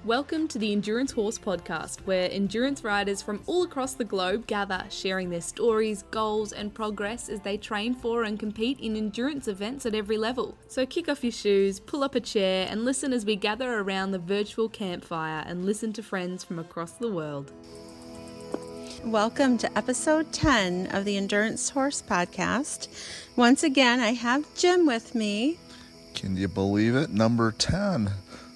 Welcome to the Endurance Horse Podcast, where endurance riders from all across the globe gather, sharing their stories, goals, and progress as they train for and compete in endurance events at every level. So kick off your shoes, pull up a chair, and listen as we gather around the virtual campfire and listen to friends from across the world. Welcome to episode 10 of the Endurance Horse Podcast. Once again, I have Jim with me. Can you believe it? Number 10.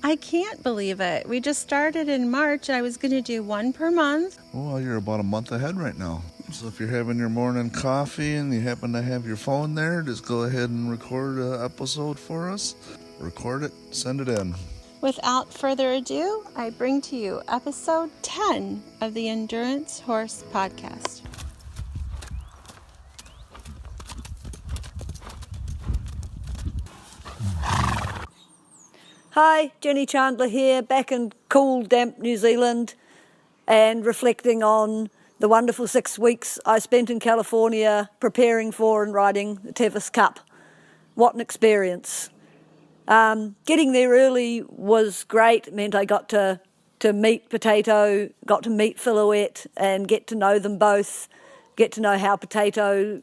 I can't believe it. We just started in March. I was going to do one per month. Well, you're about a month ahead right now. So if you're having your morning coffee and you happen to have your phone there, just go ahead and record an episode for us. Record it, send it in. Without further ado, I bring to you episode 10 of the Endurance Horse Podcast. Hi, Jenny Chandler here, back in cool, damp New Zealand and reflecting on the wonderful 6 weeks I spent in California preparing for and riding the Tevis Cup. What an experience. Getting there early was great. It meant I got to meet Potato, got to meet Filouette and get to know them both, get to know how Potato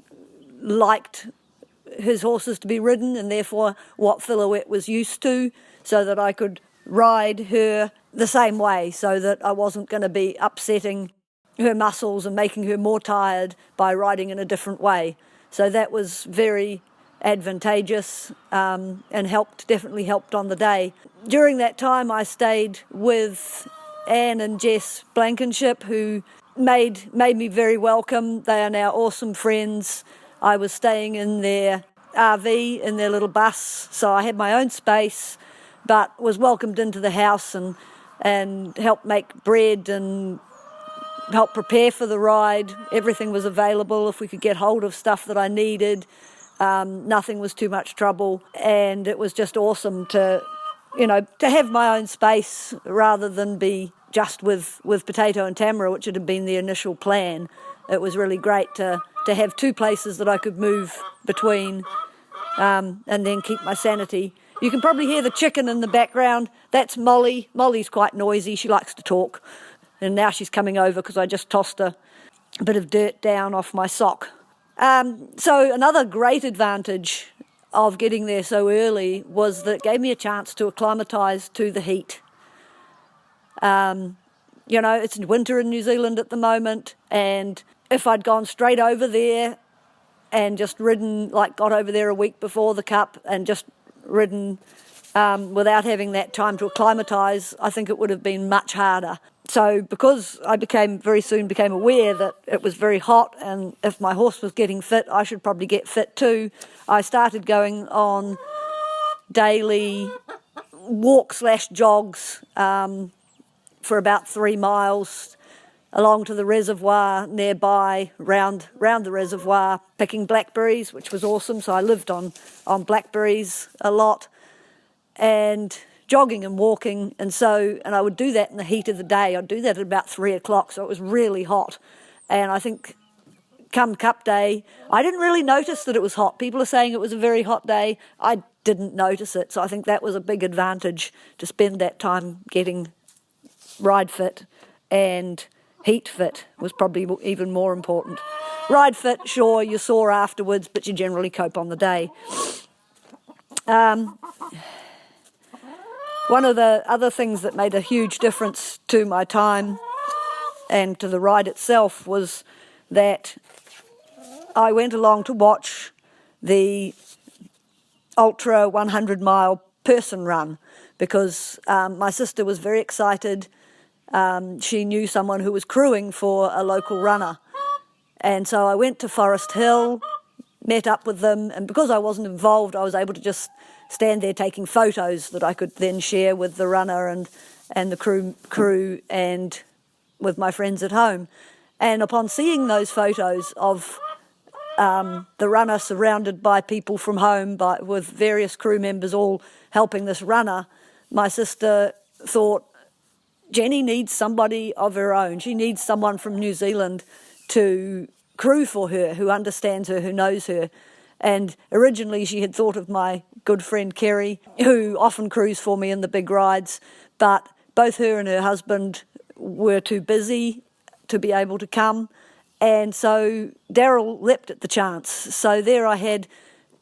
liked his horses to be ridden and therefore what Filouette was used to, so that I could ride her the same way, so that I wasn't going to be upsetting her muscles and making her more tired by riding in a different way. So that was very advantageous and definitely helped on the day. During that time I stayed with Anne and Jess Blankenship, who made me very welcome. They are now awesome friends. I was staying in their RV, in their little bus, so I had my own space, but was welcomed into the house and helped make bread and help prepare for the ride. Everything was available if we could get hold of stuff that I needed. Nothing was too much trouble, and it was just awesome to have my own space rather than be just with Potato and Tamara, which had been the initial plan. It was really great to have two places that I could move between and then keep my sanity. You can probably hear the chicken in the background. That's Molly. Molly's quite noisy. She likes to talk. And now she's coming over because I just tossed a bit of dirt down off my sock. So another great advantage of getting there so early was that it gave me a chance to acclimatise to the heat. It's winter in New Zealand at the moment, and if I'd gone straight over there and just ridden, got over there a week before the Cup and just ridden without having that time to acclimatise, I think it would have been much harder. So because I very soon became aware that it was very hot, and if my horse was getting fit, I should probably get fit too, I started going on daily walk/jogs for about 3 miles along to the reservoir nearby, round the reservoir, picking blackberries, which was awesome. So I lived on blackberries a lot, and jogging and walking, and I would do that in the heat of the day. I'd do that at about 3 o'clock, so it was really hot. And I think come Cup Day, I didn't really notice that it was hot. People are saying it was a very hot day. I didn't notice it, so I think that was a big advantage, to spend that time getting ride fit, and heat fit was probably even more important. Ride fit, sure, you're sore afterwards, but you generally cope on the day. One of the other things that made a huge difference to my time and to the ride itself was that I went along to watch the ultra 100-mile person run, because my sister was very excited. She knew someone who was crewing for a local runner. And so I went to Forest Hill, met up with them, and because I wasn't involved, I was able to just stand there taking photos that I could then share with the runner and the crew and with my friends at home. And upon seeing those photos of the runner surrounded by people from home, with various crew members all helping this runner, my sister thought, Jenny needs somebody of her own. She needs someone from New Zealand to crew for her, who understands her, who knows her. And originally she had thought of my good friend Kerry, who often crews for me in the big rides, but both her and her husband were too busy to be able to come. And so Daryl leapt at the chance. So there I had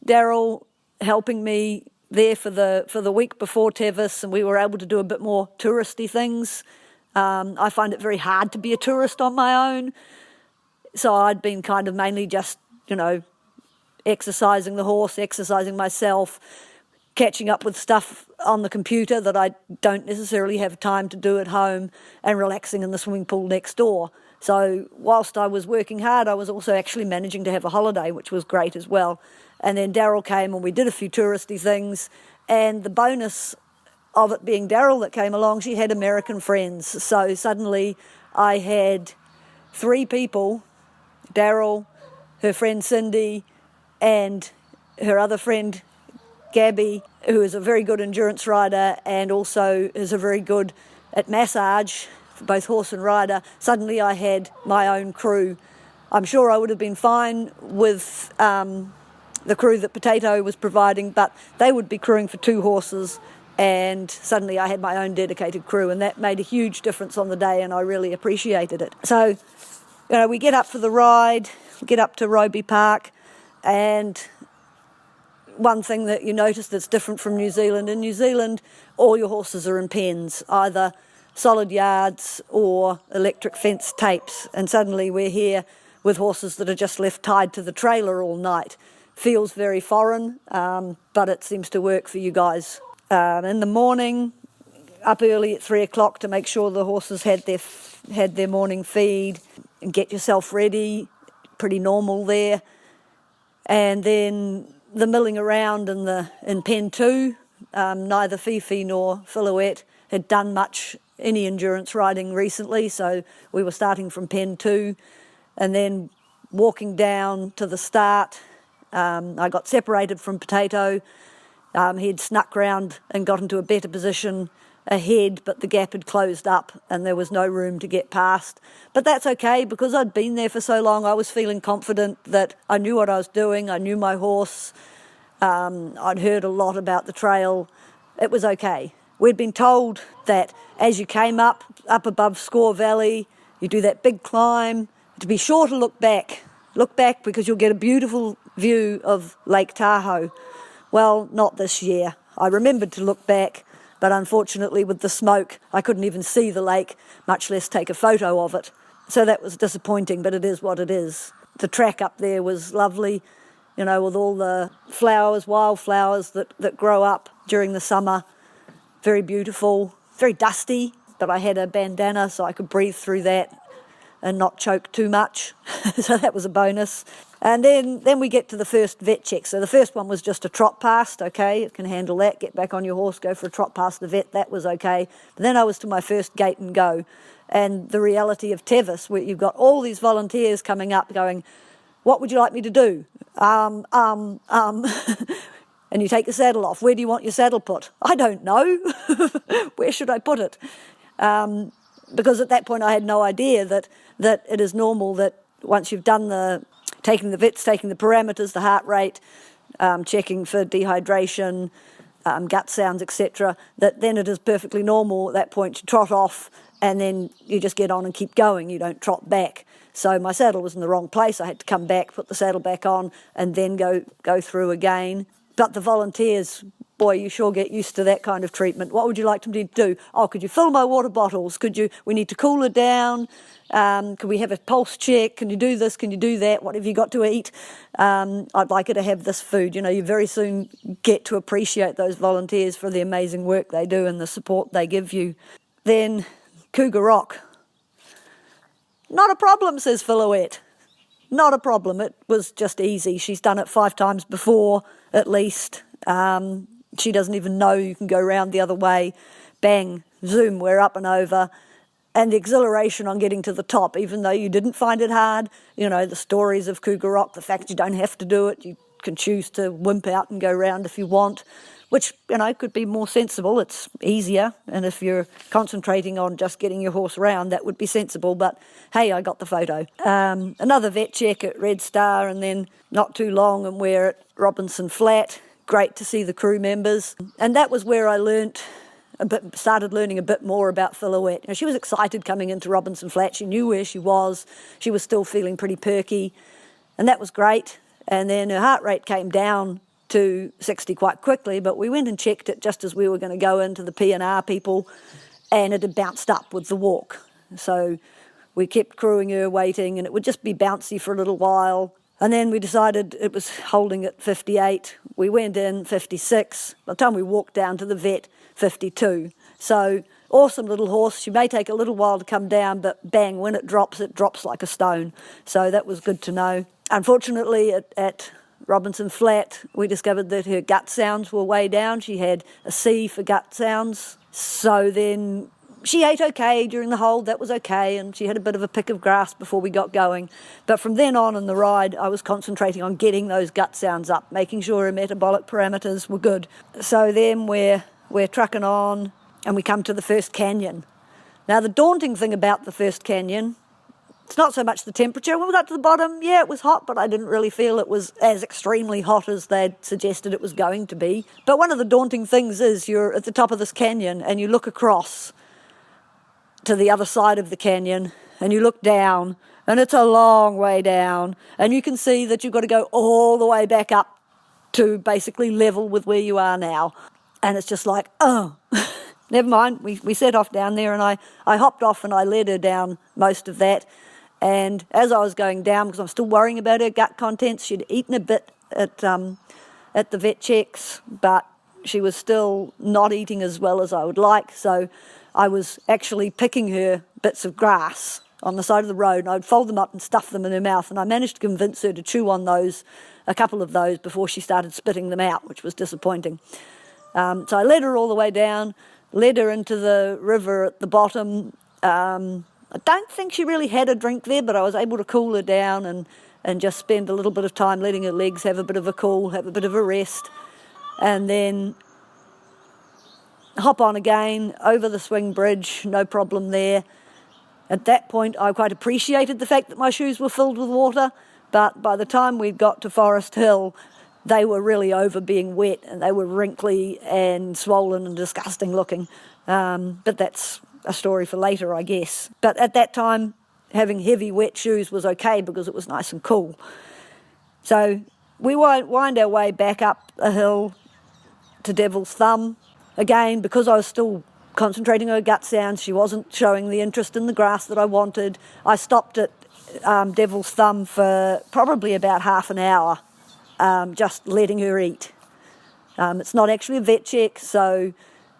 Daryl helping me there for the week before Tevis, and we were able to do a bit more touristy things. I find it very hard to be a tourist on my own. So I'd been kind of mainly just, exercising the horse, exercising myself, catching up with stuff on the computer that I don't necessarily have time to do at home, and relaxing in the swimming pool next door. So whilst I was working hard, I was also actually managing to have a holiday, which was great as well. And then Daryl came and we did a few touristy things. And the bonus of it being Daryl that came along, she had American friends. So suddenly I had 3 people, Daryl, her friend Cindy, and her other friend Gabby, who is a very good endurance rider and also is a very good at massage for both horse and rider. Suddenly I had my own crew. I'm sure I would have been fine with the crew that Potato was providing, but they would be crewing for 2 horses, and suddenly I had my own dedicated crew, and that made a huge difference on the day, and I really appreciated it. So, we get up for the ride, get up to Roby Park, and one thing that you notice that's different from New Zealand, in New Zealand all your horses are in pens, either solid yards or electric fence tapes, and suddenly we're here with horses that are just left tied to the trailer all night. Feels very foreign, but it seems to work for you guys. In the morning, up early at 3 o'clock to make sure the horses had their morning feed, and get yourself ready, pretty normal there. And then the milling around in pen 2, neither Fifi nor Filouette had done much any endurance riding recently, so we were starting from pen 2 and then walking down to the start. I got separated from Potato. He'd snuck round and got into a better position ahead, but the gap had closed up and there was no room to get past. But that's okay, because I'd been there for so long. I was feeling confident that I knew what I was doing. I knew my horse. I'd heard a lot about the trail. It was okay. We'd been told that as you came up above Score Valley, you do that big climb, to be sure to look back. Look back, because you'll get a beautiful view of Lake Tahoe. Well, not this year. I remembered to look back, but unfortunately with the smoke, I couldn't even see the lake, much less take a photo of it. So that was disappointing, but it is what it is. The track up there was lovely, with all the flowers, wildflowers that grow up during the summer. Very beautiful, very dusty, but I had a bandana so I could breathe through that and not choke too much. So that was a bonus. And then we get to the first vet check. So the first one was just a trot past, okay, it can handle that. Get back on your horse, go for a trot past the vet, that was okay. But then I was to my first gate and go. And the reality of Tevis, where you've got all these volunteers coming up going, what would you like me to do? And you take the saddle off. Where do you want your saddle put? I don't know. Where should I put it? Because at that point I had no idea that it is normal that once you've done taking the vets, taking the parameters, the heart rate, checking for dehydration, gut sounds, etc., that then it is perfectly normal at that point to trot off, and then you just get on and keep going. You don't trot back. So my saddle was in the wrong place. I had to come back, put the saddle back on, and then go through again. But the volunteers, boy, you sure get used to that kind of treatment. What would you like me to do? Oh, could you fill my water bottles? We need to cool her down. Could we have a pulse check? Can you do this? Can you do that? What have you got to eat? I'd like her to have this food. You very soon get to appreciate those volunteers for the amazing work they do and the support they give you. Then Cougar Rock. Not a problem, says Filouette. Not a problem. It was just easy. She's done it 5 times before, at least. She doesn't even know you can go round the other way. Bang, zoom, we're up and over. And the exhilaration on getting to the top, even though you didn't find it hard, the stories of Cougar Rock, the fact you don't have to do it, you can choose to wimp out and go round if you want, which, could be more sensible. It's easier, and if you're concentrating on just getting your horse round, that would be sensible, but hey, I got the photo. Another vet check at Red Star, and then not too long and we're at Robinson Flat. Great to see the crew members. And that was where I learnt started learning a bit more about Filouette. You know, she was excited coming into Robinson Flat. She knew where she was. She was still feeling pretty perky, and that was great. And then her heart rate came down to 60 quite quickly, but we went and checked it just as we were going to go into the P&R people, and it had bounced up with the walk. So we kept crewing her, waiting, and it would just be bouncy for a little while. And then we decided it was holding at 58. We went in 56. By the time we walked down to the vet, 52. So awesome little horse. She may take a little while to come down, but bang, when it drops like a stone. So that was good to know. Unfortunately, at Robinson Flat, we discovered that her gut sounds were way down. She had a C for gut sounds. So then she ate okay during the hold, that was okay, and she had a bit of a pick of grass before we got going. But from then on in the ride, I was concentrating on getting those gut sounds up, making sure her metabolic parameters were good. So then we're trucking on, and we come to the first canyon. Now, the daunting thing about the first canyon, it's not so much the temperature. When we got to the bottom, yeah, it was hot, but I didn't really feel it was as extremely hot as they'd suggested it was going to be. But one of the daunting things is you're at the top of this canyon, and you look across to the other side of the canyon, and you look down, and it's a long way down, and you can see that you've got to go all the way back up to basically level with where you are now. And it's just like, oh, never mind. We set off down there, and I hopped off and I led her down most of that. And as I was going down, because I'm still worrying about her gut contents, she'd eaten a bit at the vet checks, but she was still not eating as well as I would like. So I was actually picking her bits of grass on the side of the road, and I'd fold them up and stuff them in her mouth, and I managed to convince her to chew on those, a couple of those, before she started spitting them out, which was disappointing. So I led her all the way down, led her into the river at the bottom. I don't think she really had a drink there, but I was able to cool her down and just spend a little bit of time letting her legs have a bit of a cool, have a bit of a rest, and then hop on again over the swing bridge, no problem there. At that point, I quite appreciated the fact that my shoes were filled with water, but by the time we'd got to Forest Hill, they were really over being wet, and they were wrinkly and swollen and disgusting looking. But that's a story for later, I guess. But at that time, having heavy wet shoes was okay because it was nice and cool. So we wind our way back up a hill to Devil's Thumb. Again, because I was still concentrating on her gut sounds, she wasn't showing the interest in the grass that I wanted. I stopped at Devil's Thumb for probably about half an hour, just letting her eat. It's not actually a vet check, so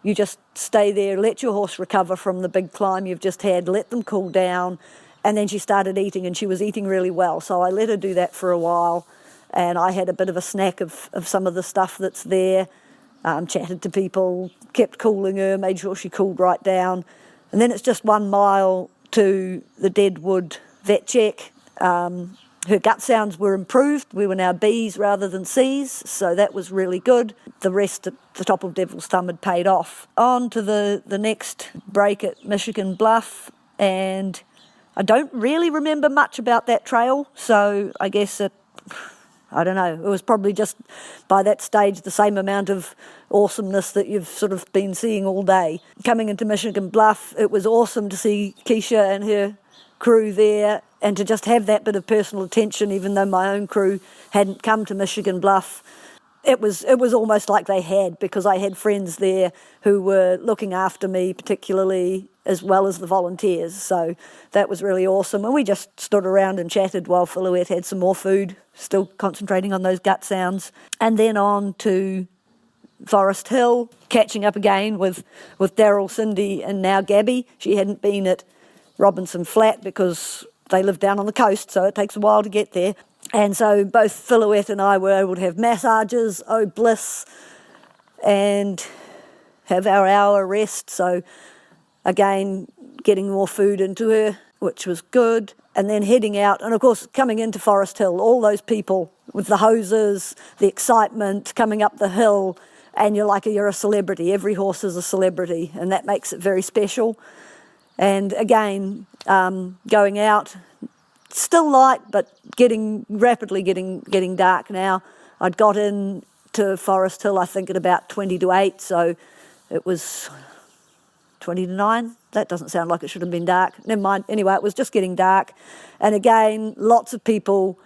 you just stay there, let your horse recover from the big climb you've just had, let them cool down, and then she started eating, and she was eating really well. So I let her do that for a while, and I had a bit of a snack of some of the stuff that's there, chatted to people, kept cooling her, made sure she cooled right down. And then it's just 1 mile to the Deadwood vet check. Her gut sounds were improved. We were now Bs rather than Cs, so that was really good. The rest at the top of Devil's Thumb had paid off. On to the next break at Michigan Bluff, and I don't really remember much about that trail, so I guess I don't know, it was probably just by that stage the same amount of awesomeness that you've sort of been seeing all day. Coming into Michigan Bluff, it was awesome to see Keisha and her crew there, and to just have that bit of personal attention, even though my own crew hadn't come to Michigan Bluff. It was almost like they had, because I had friends there who were looking after me particularly, as well as the volunteers. So that was really awesome. And we just stood around and chatted while Filouette had some more food, still concentrating on those gut sounds. And then on to Forest Hill, catching up again with Daryl, Cindy, and now Gabby. She hadn't been at Robinson Flat because they live down on the coast, so it takes a while to get there. And so both Filouette and I were able to have massages, oh bliss, and have our hour rest. So again, getting more food into her, which was good. And then heading out, and of course coming into Forest Hill, all those people with the hoses, the excitement, coming up the hill, and you're a celebrity. Every horse is a celebrity, and that makes it very special. And again, going out, still light, but rapidly getting dark now. I'd got in to Forest Hill, I think, at about 20 to 8, so it was 20 to 9. That doesn't sound like it should have been dark. Never mind. Anyway, it was just getting dark. And again, lots of people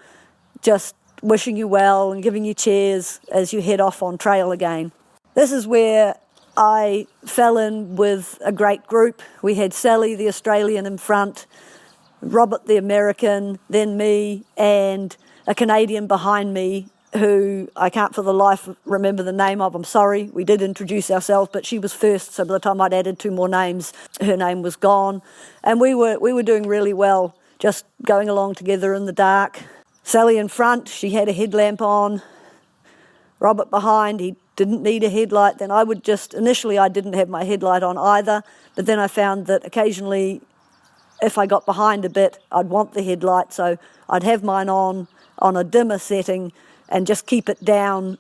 just wishing you well and giving you cheers as you head off on trail again. This is where I fell in with a great group. We had Sally, the Australian, in front, Robert, the American, then me, and a Canadian behind me who I can't for the life remember the name of. I'm sorry. We did introduce ourselves, but she was first, so by the time I'd added 2 more names, her name was gone. And we were doing really well, just going along together in the dark. Sally in front, she had a headlamp on. Robert behind, he didn't need a headlight. Then initially I didn't have my headlight on either, but then I found that occasionally if I got behind a bit, I'd want the headlight, so I'd have mine on a dimmer setting and just keep it down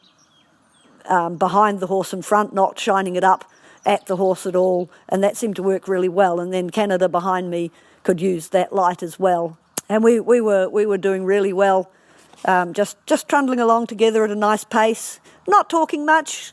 behind the horse in front, not shining it up at the horse at all, and that seemed to work really well. And then Canada behind me could use that light as well. And we were doing really well, just trundling along together at a nice pace, not talking much.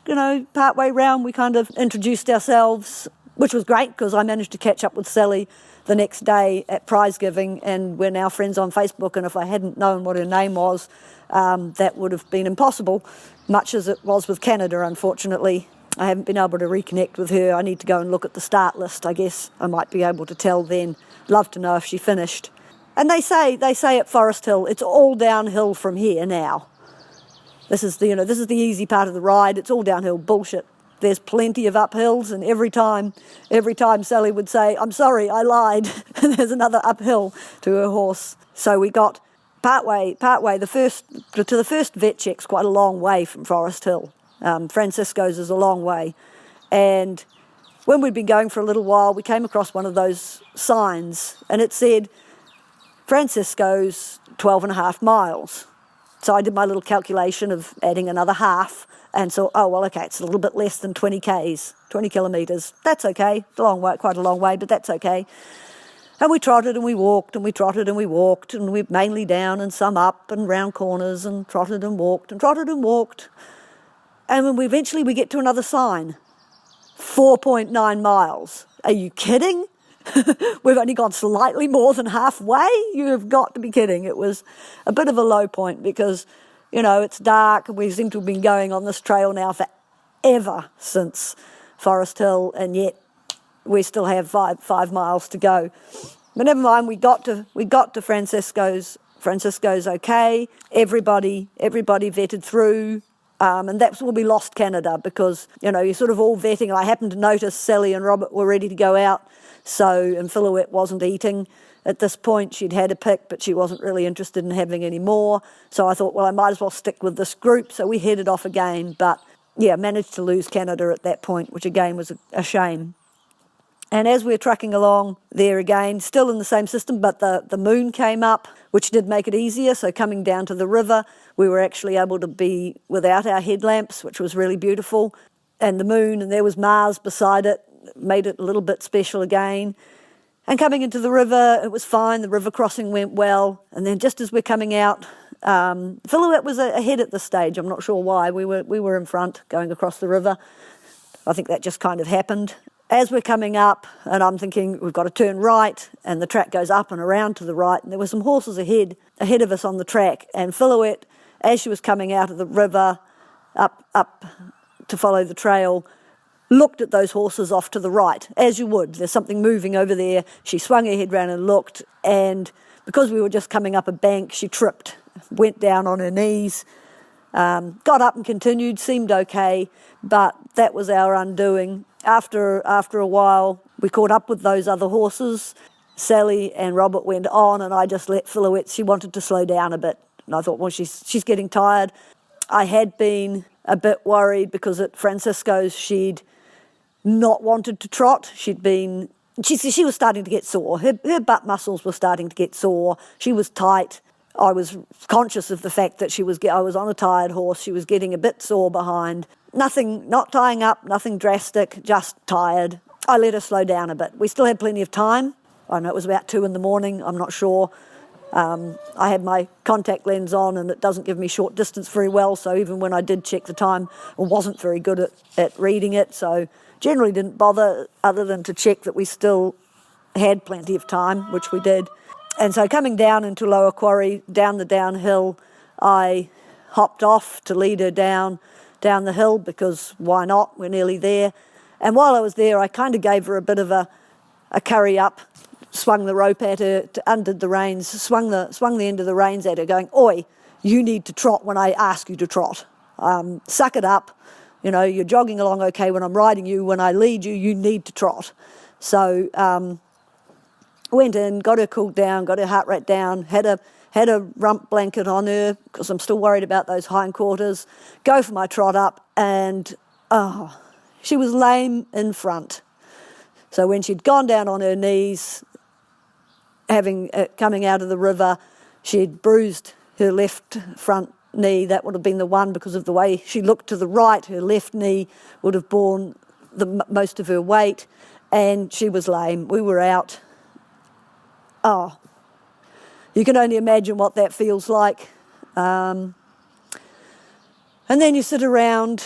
Part way round we kind of introduced ourselves, which was great because I managed to catch up with Sally the next day at prize giving, and we're now friends on Facebook. And if I hadn't known what her name was, that would have been impossible, much as it was with Canada, unfortunately. I haven't been able to reconnect with her. I need to go and look at the start list. I guess I might be able to tell then. Love to know if she finished. And they say at Forest Hill, it's all downhill from here now. This is the easy part of the ride. It's all downhill. Bullshit. There's plenty of uphills, and every time Sally would say, "I'm sorry, I lied," there's another uphill to her horse. So we got partway to the first vet check's quite a long way from Forest Hill. Francisco's is a long way, and when we'd been going for a little while, we came across one of those signs, and it said Francisco's 12.5 miles. So I did my little calculation of adding another half, and so, okay, it's a little bit less than 20 k's, 20 kilometres. That's okay. It's a long way, quite a long way, but that's okay. And we trotted and we walked, and we trotted and we walked, and we mainly down and some up and round corners, and trotted and walked and trotted and walked. And when we eventually get to another sign, 4.9 miles. Are you kidding? We've only gone slightly more than halfway. You have got to be kidding. It was a bit of a low point because, it's dark, and we seem to have been going on this trail now forever since Forest Hill, and yet we still have five miles to go. But never mind, we got to Francisco's. Francisco's okay. Everybody vetted through. And that's when we lost Canada because, you're sort of all vetting. I happened to notice Sally and Robert were ready to go out, and Filouette wasn't eating. At this point, she'd had a pick, but she wasn't really interested in having any more. So I thought, well, I might as well stick with this group. So we headed off again, but, managed to lose Canada at that point, which again was a shame. And as we were trucking along there again, still in the same system, but the moon came up, which did make it easier. So coming down to the river, we were actually able to be without our headlamps, which was really beautiful. And the moon, and there was Mars beside it, made it a little bit special again. And coming into the river, it was fine. The river crossing went well. And then just as we're coming out, Filouette was ahead at this stage. I'm not sure why. We were in front going across the river. I think that just kind of happened. As we're coming up, and I'm thinking we've got to turn right, and the track goes up and around to the right, and there were some horses ahead of us on the track. And Filouette, as she was coming out of the river up to follow the trail, looked at those horses off to the right, as you would. There's something moving over there. She swung her head round and looked, and because we were just coming up a bank, she tripped, went down on her knees, got up and continued, seemed okay, but that was our undoing. After a while, we caught up with those other horses. Sally and Robert went on, and I just let Filouette. She wanted to slow down a bit, and I thought, well, she's getting tired. I had been a bit worried because at Francisco's she'd not wanted to trot. She was starting to get sore. Her butt muscles were starting to get sore. She was tight. I was conscious of the fact that I was on a tired horse. She was getting a bit sore behind. Nothing, not tying up, nothing drastic, just tired. I let her slow down a bit. We still had plenty of time. I know it was about 2 a.m. I'm not sure. I had my contact lens on and it doesn't give me short distance very well, so even when I did check the time, I wasn't very good at reading it, so generally didn't bother other than to check that we still had plenty of time, which we did. And so coming down into Lower Quarry, down the downhill, I hopped off to lead her down the hill because why not? We're nearly there. And while I was there, I kind of gave her a bit of a curry up, swung the rope at her, undid the reins, swung the end of the reins at her, going, "Oi, you need to trot when I ask you to trot. Suck it up. You know, you're jogging along okay when I'm riding you. When I lead you, you need to trot." So went in, got her cooled down, got her heart rate down, had a rump blanket on her because I'm still worried about those hindquarters. Go for my trot up, and she was lame in front. So when she'd gone down on her knees, coming out of the river, she'd bruised her left front knee. That would have been the one because of the way she looked to the right. Her left knee would have borne most of her weight, and she was lame. We were out. You can only imagine what that feels like. And then you sit around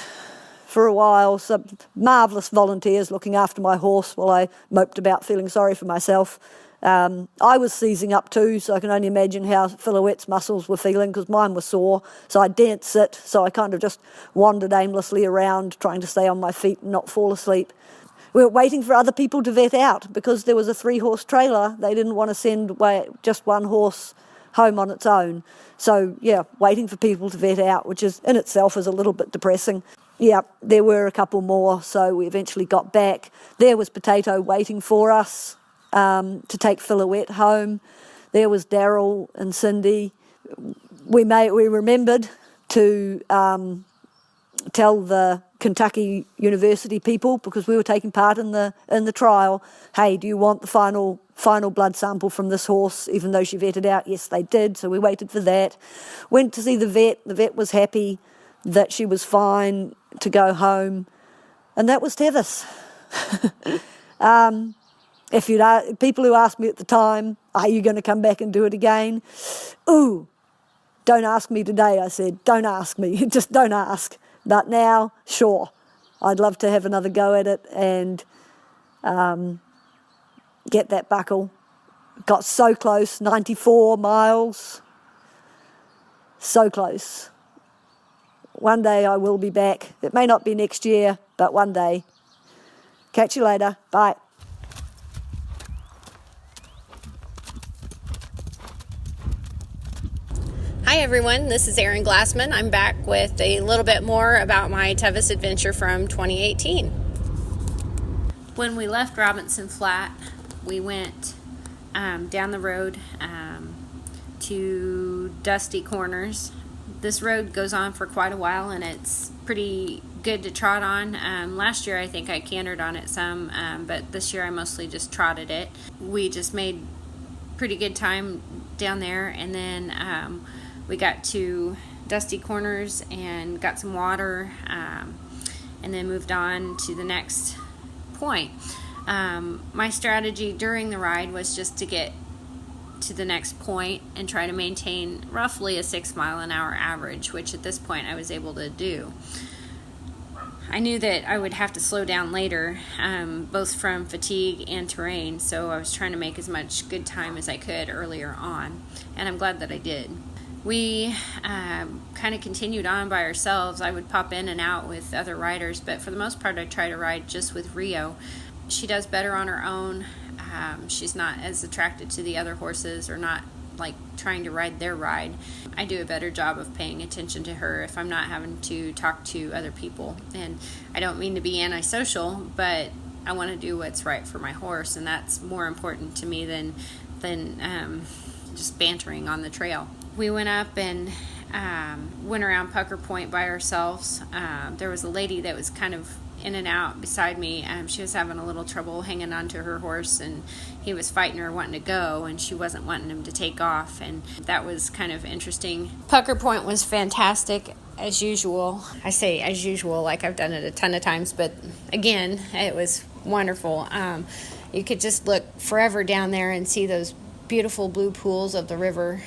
for a while, some marvellous volunteers looking after my horse while I moped about feeling sorry for myself. I was seizing up too, so I can only imagine how Filouette's muscles were feeling because mine were sore. So I daren't sit, so I kind of just wandered aimlessly around trying to stay on my feet and not fall asleep. We were waiting for other people to vet out because there was a 3-horse trailer. They didn't want to send just one horse home on its own. So, yeah, waiting for people to vet out, which is in itself is a little bit depressing. Yeah, there were a couple more, so we eventually got back. There was Potato waiting for us to take Filouette home. There was Daryl and Cindy. We remembered to tell the Kentucky University people, because we were taking part in the trial, hey, do you want the final blood sample from this horse, even though she vetted out? Yes, they did, so we waited for that. Went to see the vet. The vet was happy that she was fine to go home, and that was Tevis. If people who asked me at the time, are you going to come back and do it again? Ooh, don't ask me today, I said. Don't ask me, just don't ask. But now, sure, I'd love to have another go at it and get that buckle. Got so close, 94 miles, so close. One day I will be back. It may not be next year, but one day. Catch you later. Bye. Hi everyone, this is Erin GLASSMAN. I'm back with a little bit more about my Tevis adventure from 2018. When we left Robinson Flat, we went down the road to Dusty Corners. This road goes on for quite a while and it's pretty good to trot on. Last year I think I cantered on it some, but this year I mostly just trotted it. We just made pretty good time down there, and then we got to Dusty Corners and got some water, and then moved on to the next point. My strategy during the ride was just to get to the next point and try to maintain roughly a 6 mile an hour average, which at this point I was able to do. I knew that I would have to slow down later, both from fatigue and terrain, so I was trying to make as much good time as I could earlier on, and I'm glad that I did. We kind of continued on by ourselves. I would pop in and out with other riders, but for the most part I try to ride just with Rio. She does better on her own. She's not as attracted to the other horses, or not like trying to ride their ride. I do a better job of paying attention to her if I'm not having to talk to other people. And I don't mean to be antisocial, but I want to do what's right for my horse, and that's more important to me than just bantering on the trail. We went up and went around Pucker Point by ourselves. There was a lady that was kind of in and out beside me. She was having a little trouble hanging on to her horse, and he was fighting her, wanting to go, and she wasn't wanting him to take off, and that was kind of interesting. Pucker Point was fantastic as usual. I say as usual like I've done it a ton of times, but again, it was wonderful. You could just look forever down there and see those beautiful blue pools of the river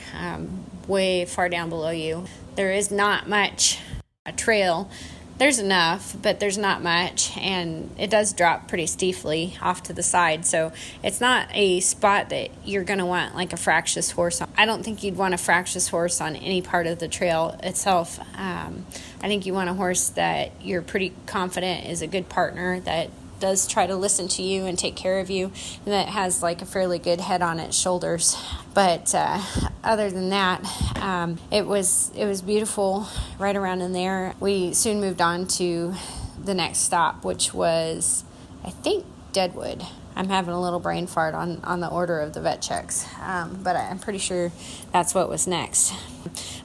way far down below you. There is not much a trail. There's enough, but there's not much, and it does drop pretty steeply off to the side, so it's not a spot that you're going to want like a fractious horse on. I don't think you'd want a fractious horse on any part of the trail itself. I think you want a horse that you're pretty confident is a good partner, that does try to listen to you and take care of you, and that has like a fairly good head on its shoulders. But other than that, it was beautiful right around in there. We soon moved on to the next stop, which was, I think, Deadwood. I'm having a little brain fart on the order of the vet checks, but I'm pretty sure that's what was next.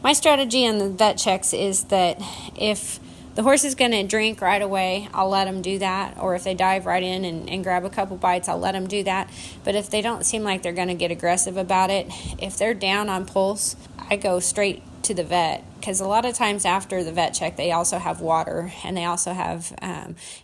My strategy on the vet checks is that if the horse is going to drink right away, I'll let them do that. Or if they dive right in and grab a couple bites, I'll let them do that. But if they don't seem like they're going to get aggressive about it, if they're down on pulse, I go straight to the vet. Because a lot of times after the vet check, they also have water and they also have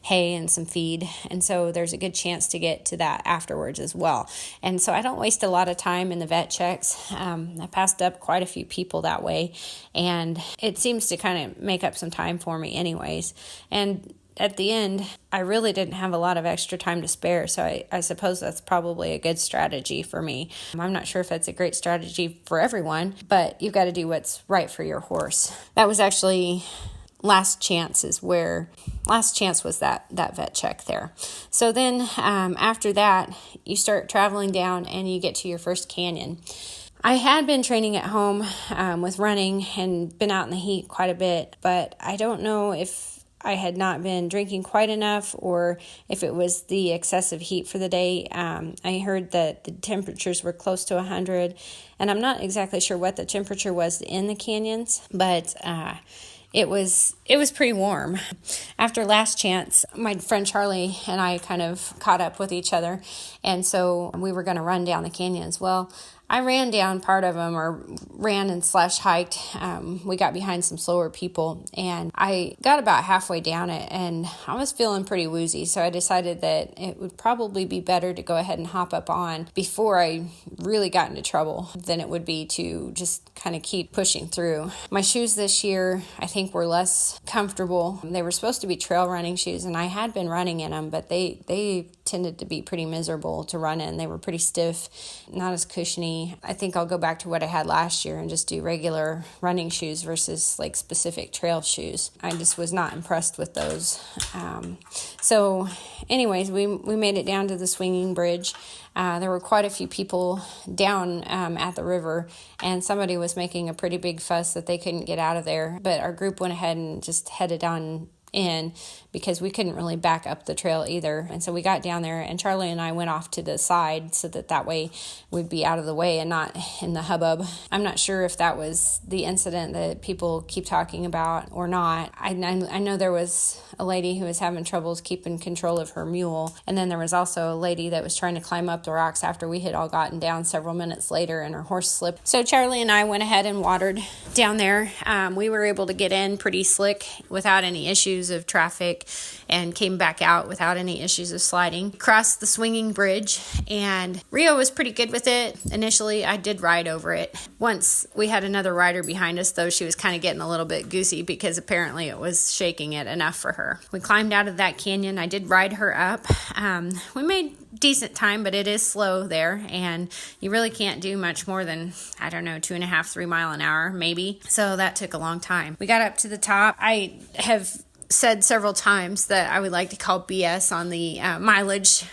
hay and some feed. And so there's a good chance to get to that afterwards as well. And so I don't waste a lot of time in the vet checks. I passed up quite a few people that way. And it seems to kind of make up some time for me anyways. And at the end, I really didn't have a lot of extra time to spare, so I suppose that's probably a good strategy for me. I'm not sure if that's a great strategy for everyone, but you've got to do what's right for your horse. That was actually last chance was that vet check there. So then after that, you start traveling down and you get to your first canyon. I had been training at home with running and been out in the heat quite a bit, but I don't know if I had not been drinking quite enough or if it was the excessive heat for the day. I heard that the temperatures were close to 100, and I'm not exactly sure what the temperature was in the canyons, but it was pretty warm. After last chance, my friend Charlie and I kind of caught up with each other, and so we were going to run down the canyons. Well, I ran down part of them, or ran and hiked. We got behind some slower people, and I got about halfway down it, and I was feeling pretty woozy, so I decided that it would probably be better to go ahead and hop up on before I really got into trouble than it would be to just kind of keep pushing through. My shoes this year, I think, were less comfortable. They were supposed to be trail running shoes, and I had been running in them, but they tended to be pretty miserable to run in. They were pretty stiff, not as cushiony. I think I'll go back to what I had last year and just do regular running shoes versus like specific trail shoes. I just was not impressed with those. So anyways, we made it down to the swinging bridge. There were quite a few people down at the river, and somebody was making a pretty big fuss that they couldn't get out of there. But our group went ahead and just headed on in because we couldn't really back up the trail either. And so we got down there, and Charlie and I went off to the side so that way we'd be out of the way and not in the hubbub. I'm not sure if that was the incident that people keep talking about or not. I know there was a lady who was having troubles keeping control of her mule, and then there was also a lady that was trying to climb up the rocks after we had all gotten down several minutes later, and her horse slipped. So Charlie and I went ahead and watered down there. We were able to get in pretty slick without any issues of traffic, and came back out without any issues of sliding. Crossed the swinging bridge, and Rio was pretty good with it. Initially, I did ride over it. Once we had another rider behind us, though, she was kind of getting a little bit goosey because apparently it was shaking it enough for her. We climbed out of that canyon. I did ride her up. We made decent time, but it is slow there, and you really can't do much more than, 2.5, 3 mile an hour, maybe. So that took a long time. We got up to the top. I have said several times that I would like to call BS on the mileage.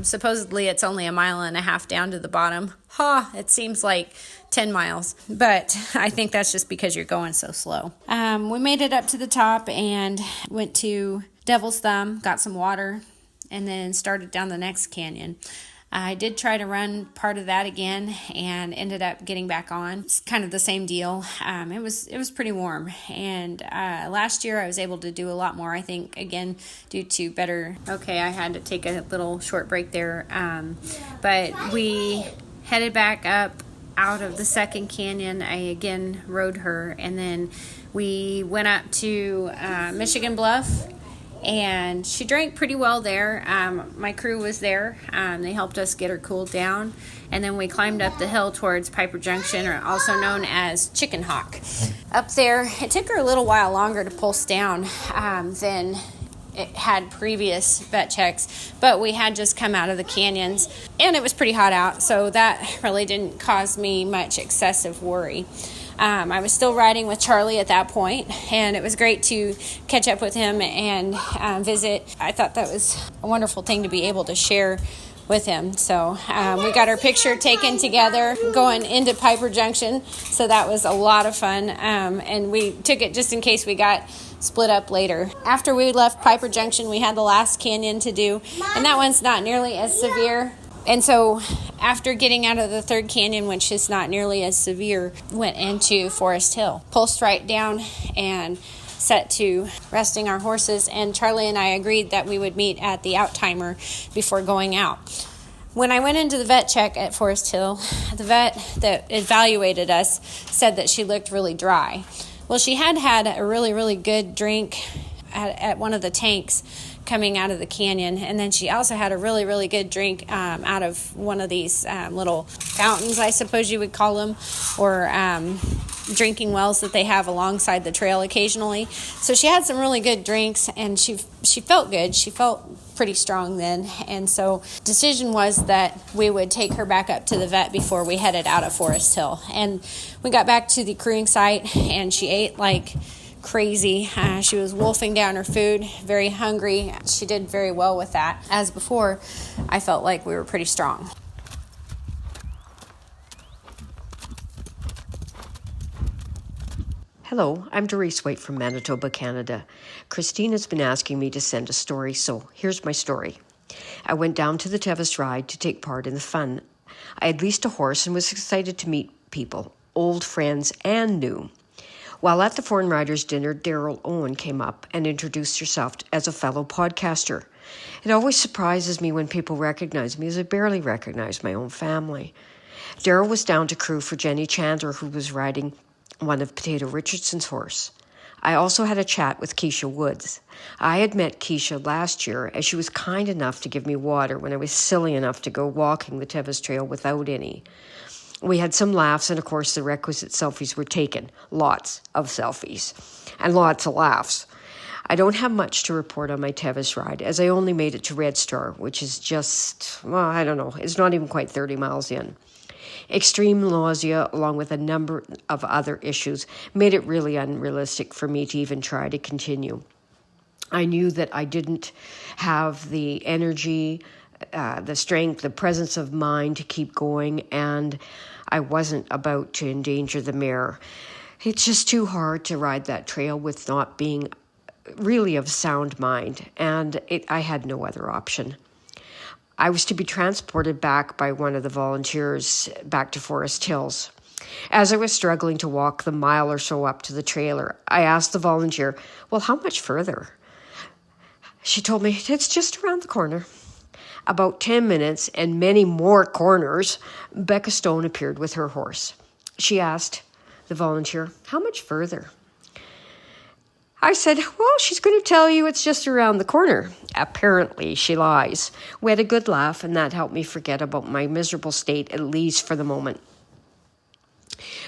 Supposedly it's only 1.5 miles down to the bottom. It seems like 10 miles, but I think that's just because you're going so slow. We made it up to the top and went to Devil's Thumb, got some water, and then started down the next canyon. I did try to run part of that again and ended up getting back on. It's kind of the same deal. It was pretty warm, and last year I was able to do a lot more, I think, again, due to better... Okay, I had to take a little short break there, but we headed back up out of the second canyon. I again rode her, and then we went up to Michigan Bluff, and she drank pretty well there. My crew was there. They helped us get her cooled down, and then we climbed up the hill towards Piper Junction, or also known as Chicken Hawk. Up there, it took her a little while longer to pulse down than it had previous vet checks, but we had just come out of the canyons, and it was pretty hot out, so that really didn't cause me much excessive worry. I was still riding with Charlie at that point, and it was great to catch up with him and visit. I thought that was a wonderful thing to be able to share with him. So we got our picture taken together going into Piper Junction, so that was a lot of fun, and we took it just in case we got split up later. After we left Piper Junction, we had the last canyon to do, and that one's not nearly as severe. And so after getting out of the third canyon, which is not nearly as severe, went into Forest Hill, pulsed right down and set to resting our horses, and Charlie and I agreed that we would meet at the out timer before going out. When I went into the vet check at Forest Hill, the vet that evaluated us said that she looked really dry. Well, she had a really, really good drink at one of the tanks coming out of the canyon, and then she also had a really, really good drink out of one of these little fountains, I suppose you would call them, or drinking wells that they have alongside the trail occasionally. So she had some really good drinks, and she felt good. She felt pretty strong then, and so decision was that we would take her back up to the vet before we headed out of Forest Hill. And we got back to the crewing site, and she ate like crazy. She was wolfing down her food, very hungry. She did very well with that. As before, I felt like we were pretty strong. Hello, I'm Darice Whyte from Manitoba, Canada. Christine has been asking me to send a story, so here's my story. I went down to the Tevis ride to take part in the fun. I had leased a horse and was excited to meet people, old friends and new. While at the Foreign Riders dinner, Daryl Owen came up and introduced herself as a fellow podcaster. It always surprises me when people recognize me, as I barely recognize my own family. Daryl was down to crew for Jenny Chandler, who was riding one of Potato Richardson's horse. I also had a chat with Keisha Wood. I had met Keisha last year, as she was kind enough to give me water when I was silly enough to go walking the Tevis Trail without any. We had some laughs, and of course the requisite selfies were taken. Lots of selfies. And lots of laughs. I don't have much to report on my Tevis ride, as I only made it to Red Star, which is just, well, I don't know, it's not even quite 30 miles in. Extreme nausea, along with a number of other issues, made it really unrealistic for me to even try to continue. I knew that I didn't have the energy, the strength, the presence of mind to keep going, and I wasn't about to endanger the mare. It's just too hard to ride that trail with not being really of sound mind, and I had no other option. I was to be transported back by one of the volunteers back to Forest Hills. As I was struggling to walk the mile or so up to the trailer, I asked the volunteer, well, how much further? She told me, it's just around the corner. About 10 minutes and many more corners, Becca Stone appeared with her horse. She asked the volunteer, how much further? I said, well, she's going to tell you it's just around the corner. Apparently, she lies. We had a good laugh, and that helped me forget about my miserable state, at least for the moment.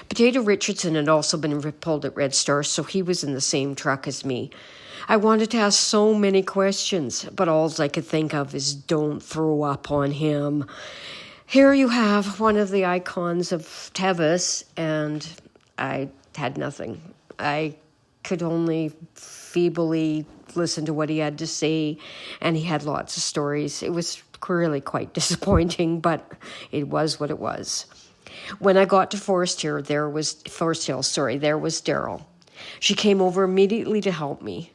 Potato Richardson had also been pulled at Red Star, so he was in the same truck as me. I wanted to ask so many questions, but all I could think of is don't throw up on him. Here you have one of the icons of Tevis, and I had nothing. I could only feebly listen to what he had to say, and he had lots of stories. It was really quite disappointing, but it was what it was. When I got to Forest Hill, there was Daryl. She came over immediately to help me.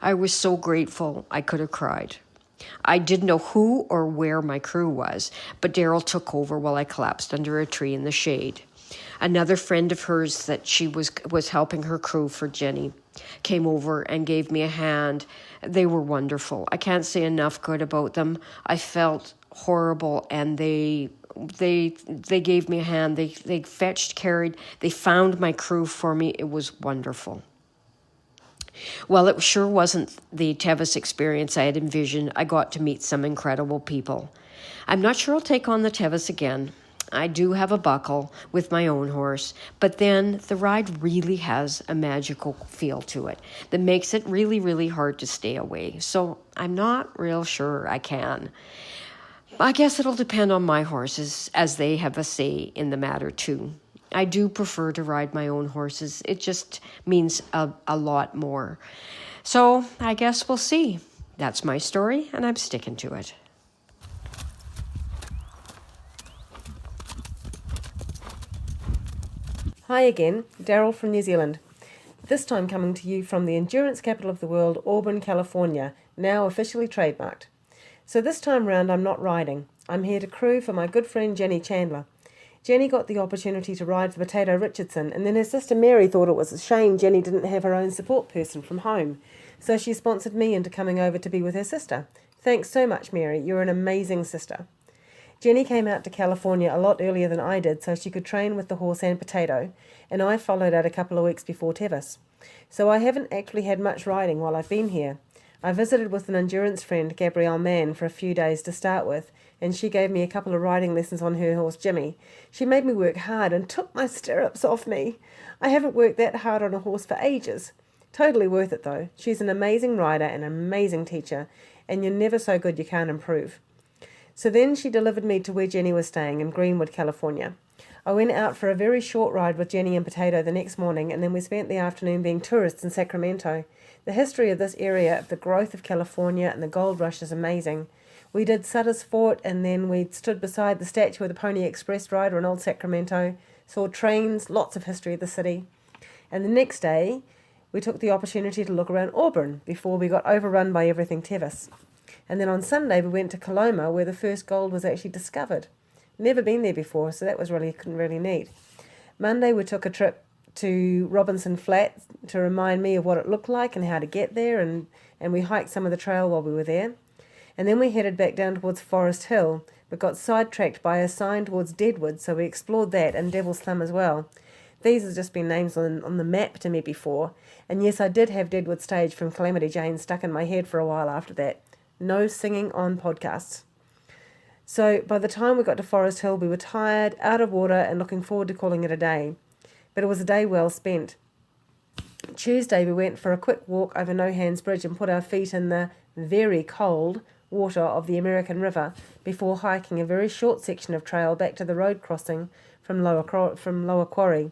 I was so grateful I could have cried. I didn't know who or where my crew was, but Daryl took over while I collapsed under a tree in the shade. Another friend of hers that she was helping her crew for Jenny came over and gave me a hand. They were wonderful. I can't say enough good about them. I felt horrible, and they gave me a hand. They fetched, carried. They found my crew for me. It was wonderful. Well, it sure wasn't the Tevis experience I had envisioned. I got to meet some incredible people. I'm not sure I'll take on the Tevis again. I do have a buckle with my own horse, but then the ride really has a magical feel to it that makes it really, really hard to stay away. So I'm not real sure I can. I guess it'll depend on my horses, as they have a say in the matter too. I do prefer to ride my own horses. It just means a lot more. So I guess we'll see. That's my story, and I'm sticking to it. Hi again, Daryl from New Zealand. This time coming to you from the endurance capital of the world, Auburn, California, now officially trademarked. So this time round I'm not riding. I'm here to crew for my good friend Jenny Chandler. Jenny got the opportunity to ride for Potato Richardson, and then her sister Mary thought it was a shame Jenny didn't have her own support person from home. So she sponsored me into coming over to be with her sister. Thanks so much, Mary. You're an amazing sister. Jenny came out to California a lot earlier than I did so she could train with the horse and Potato, and I followed out a couple of weeks before Tevis. So I haven't actually had much riding while I've been here. I visited with an endurance friend, Gabrielle Mann, for a few days to start with, and she gave me a couple of riding lessons on her horse Jimmy. She made me work hard and took my stirrups off me. I haven't worked that hard on a horse for ages. Totally worth it though. She's an amazing rider and an amazing teacher, and you're never so good you can't improve. So then she delivered me to where Jenny was staying in Greenwood, California. I went out for a very short ride with Jenny and Potato the next morning, and then we spent the afternoon being tourists in Sacramento. The history of this area, the growth of California and the gold rush is amazing. We did Sutter's Fort, and then we stood beside the statue of the Pony Express rider in Old Sacramento, saw trains, lots of history of the city. And the next day, we took the opportunity to look around Auburn before we got overrun by everything Tevis. And then on Sunday we went to Coloma, where the first gold was actually discovered. Never been there before, so that was really neat. Monday we took a trip to Robinson Flat to remind me of what it looked like and how to get there, and we hiked some of the trail while we were there. And then we headed back down towards Forest Hill, but got sidetracked by a sign towards Deadwood, so we explored that and Devil's Thumb as well. These have just been names on the map to me before, and yes, I did have Deadwood Stage from Calamity Jane stuck in my head for a while after that. No singing on podcasts. So by the time we got to Forest Hill, we were tired, out of water, and looking forward to calling it a day. But it was a day well spent. Tuesday we went for a quick walk over No Hands Bridge and put our feet in the very cold water of the American River before hiking a very short section of trail back to the road crossing from Lower Quarry.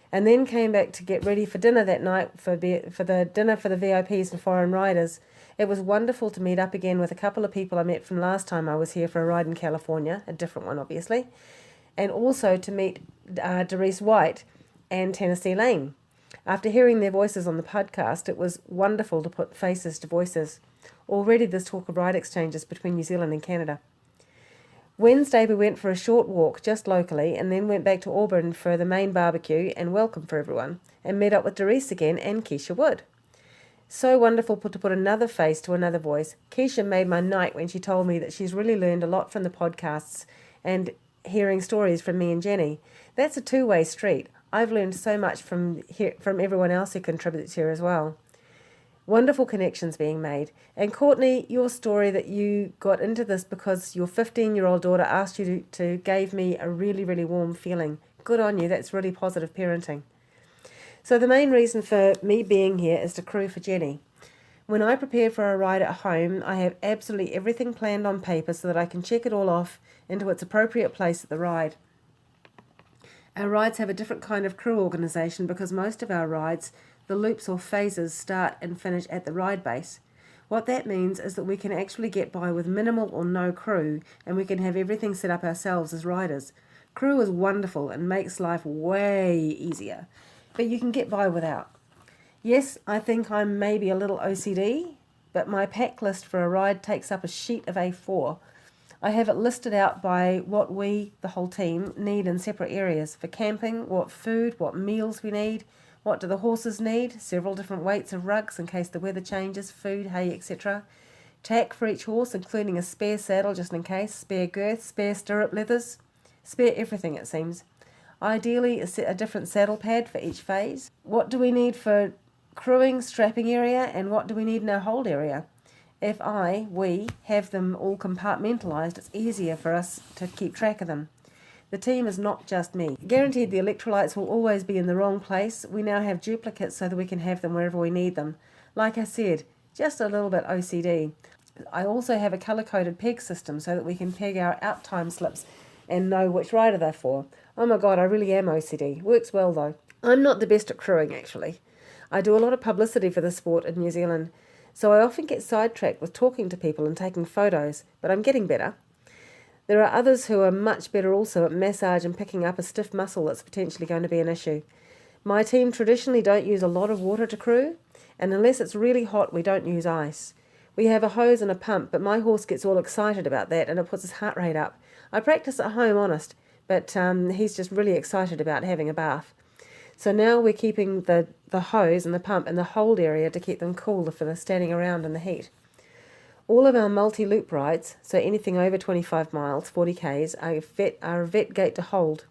And then came back to get ready for dinner that night for the dinner for the VIPs and foreign riders. It was wonderful to meet up again with a couple of people I met from last time I was here for a ride in California, a different one obviously, and also to meet Darice Whyte and Tennessee Lane. After hearing their voices on the podcast, it was wonderful to put faces to voices. Already there's talk of ride exchanges between New Zealand and Canada. Wednesday we went for a short walk just locally, and then went back to Auburn for the main barbecue and welcome for everyone, and met up with Darice again and Keisha Wood. So wonderful to put another face to another voice. Keisha made my night when she told me that she's really learned a lot from the podcasts and hearing stories from me and Jenny. That's a two-way street. I've learned so much from everyone else who contributes here as well. Wonderful connections being made. And Courtney, your story that you got into this because your 15-year-old daughter asked you to gave me a really, really warm feeling. Good on you. That's really positive parenting. So the main reason for me being here is to crew for Jenny. When I prepare for a ride at home, I have absolutely everything planned on paper so that I can check it all off into its appropriate place at the ride. Our rides have a different kind of crew organisation because most of our rides, the loops or phases, start and finish at the ride base. What that means is that we can actually get by with minimal or no crew, and we can have everything set up ourselves as riders. Crew is wonderful and makes life way easier, but you can get by without. Yes, I think I'm maybe a little OCD, but my pack list for a ride takes up a sheet of A4. I have it listed out by what we, the whole team, need in separate areas. For camping, what food, what meals we need, what do the horses need, several different weights of rugs in case the weather changes, food, hay, etc. Tack for each horse, including a spare saddle just in case, spare girth, spare stirrup leathers, spare everything it seems. Ideally, a different saddle pad for each phase. What do we need for crewing, strapping area, and what do we need in our hold area. If we have them all compartmentalised, it's easier for us to keep track of them. The team is not just me. Guaranteed the electrolytes will always be in the wrong place. We now have duplicates so that we can have them wherever we need them. Like I said, just a little bit OCD. I also have a colour-coded peg system so that we can peg our out time slips and know which rider they're for. Oh my God, I really am OCD. Works well though. I'm not the best at crewing actually. I do a lot of publicity for the sport in New Zealand, so I often get sidetracked with talking to people and taking photos, but I'm getting better. There are others who are much better also at massage and picking up a stiff muscle that's potentially going to be an issue. My team traditionally don't use a lot of water to crew, and unless it's really hot, we don't use ice. We have a hose and a pump, but my horse gets all excited about that and it puts his heart rate up. I practice at home, honest, but he's just really excited about having a bath. So now we're keeping the hose and the pump in the hold area to keep them cool if they're standing around in the heat. All of our multi-loop rides, so anything over 25 miles, 40 Ks, are a vet gate to hold,